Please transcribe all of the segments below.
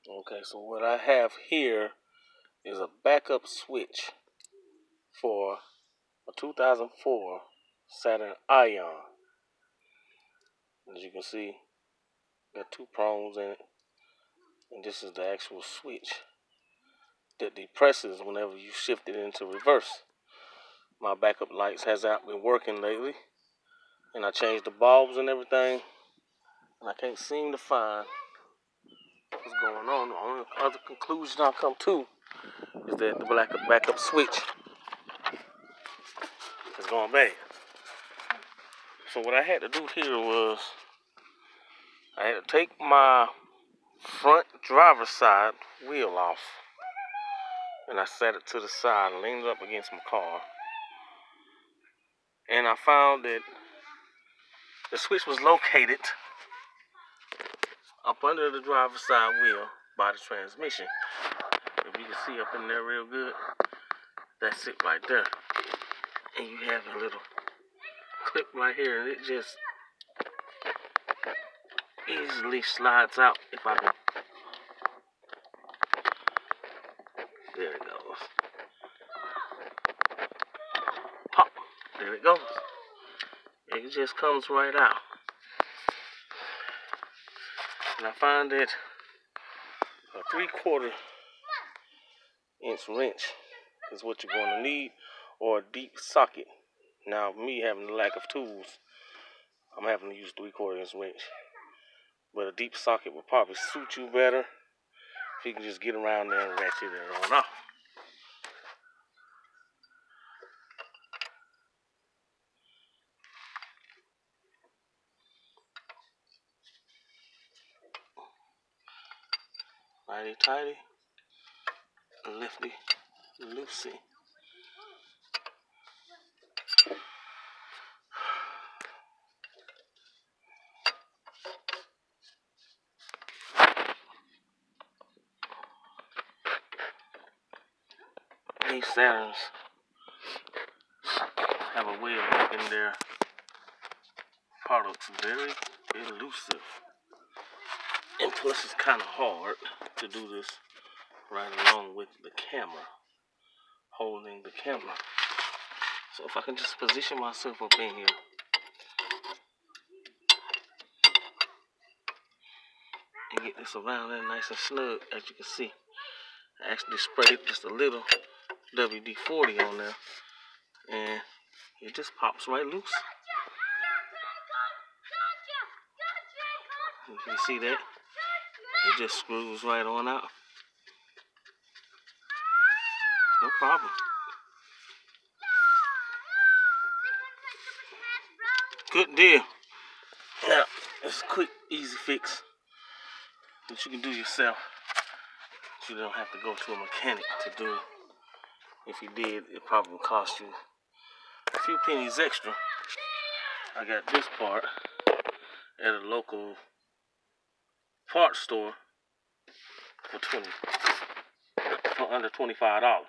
Okay, so what I have here is a backup switch for a 2004 Saturn Ion. As you can see, got two prongs in it, and this is the actual switch that depresses whenever you shift it into reverse. My backup lights has not been working lately, and I changed the bulbs and everything, and I can't seem to find what's going on. The only other conclusion I'll come to is that the backup switch is going bad. So what I had to do here was I had to take my front driver's side wheel off, and I set it to the side and leaned it up against my car. And I found that the switch was located up under the driver's side wheel by the transmission. If you can see up in there real good, that's it right there. And you have a little clip right here, and it just easily slides out if I can. There it goes. Pop. There it goes. It just comes right out. And I find that a 3/4 inch wrench is what you're going to need, or a deep socket. Now, me having the lack of tools, I'm having to use 3/4 inch wrench. But a deep socket would probably suit you better if you can just get around there and ratchet it on off. Righty tighty, lefty loosey. These Saturns have a way of making their products very elusive. And plus it's kind of hard to do this right along with the camera, holding the camera. So if I can just position myself up in here, and get this around there nice and snug, as you can see. I actually sprayed just a little WD-40 on there, and it just pops right loose. You can see that. It just screws right on out. No problem. Good deal. Now, it's a quick, easy fix that you can do yourself. You don't have to go to a mechanic to do. If you did, it probably would cost you a few pennies extra. I got this part at a local parts store for under $25.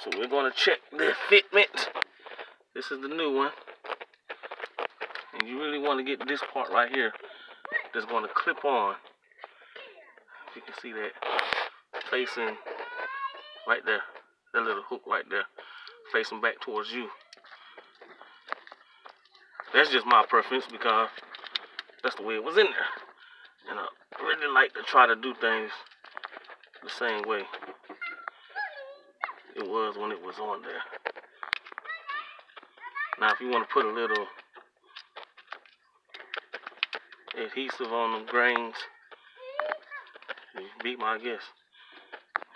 So we're gonna check the fitment. This is the new one. And you really want to get this part right here that's gonna clip on. If you can see that, facing right there, that little hook right there, facing back towards you. That's just my preference because that's the way it was in there. And I really like to try to do things the same way it was when it was on there. Now, if you want to put a little adhesive on them grains, you beat my guess.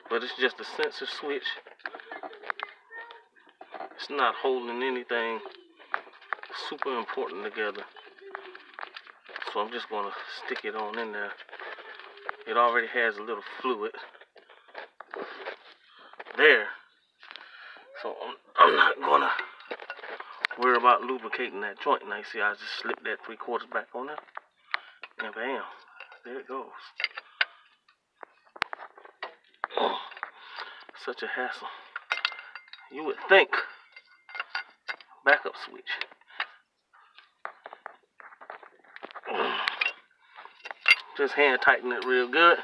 But it's just a sensor switch. It's not holding anything super important together. So I'm just going to stick it on in there. It already has a little fluid there. So I'm not going to worry about lubricating that joint. Now you see I just slipped that 3/4 back on there. And bam, there it goes. Oh, such a hassle. You would think backup switch Just hand tighten it real good.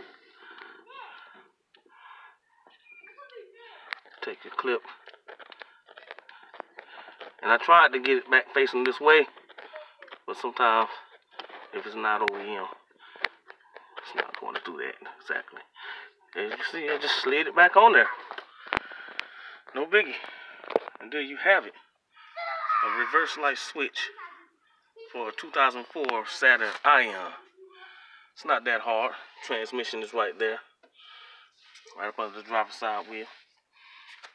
Take your clip. And I tried to get it back facing this way, but sometimes if it's not OEM, it's not going to do that exactly. As you see, I just slid it back on there. No biggie. And there you have it. A reverse light switch for a 2004 Saturn Ion. It's not that hard. Transmission is right there. Right up under the driver's side wheel.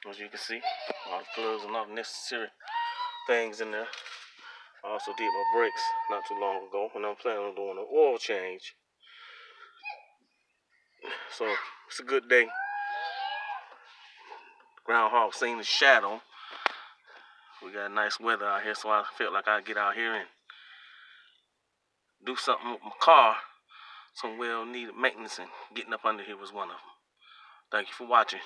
As you can see, all the plugs and all the necessary things in there. I also did my brakes not too long ago, and I'm planning on doing an oil change. So it's a good day. Groundhog seen the shadow. We got nice weather out here, so I felt like I'd get out here and do something with my car. Some well-needed maintenance, and getting up under here was one of them. Thank you for watching.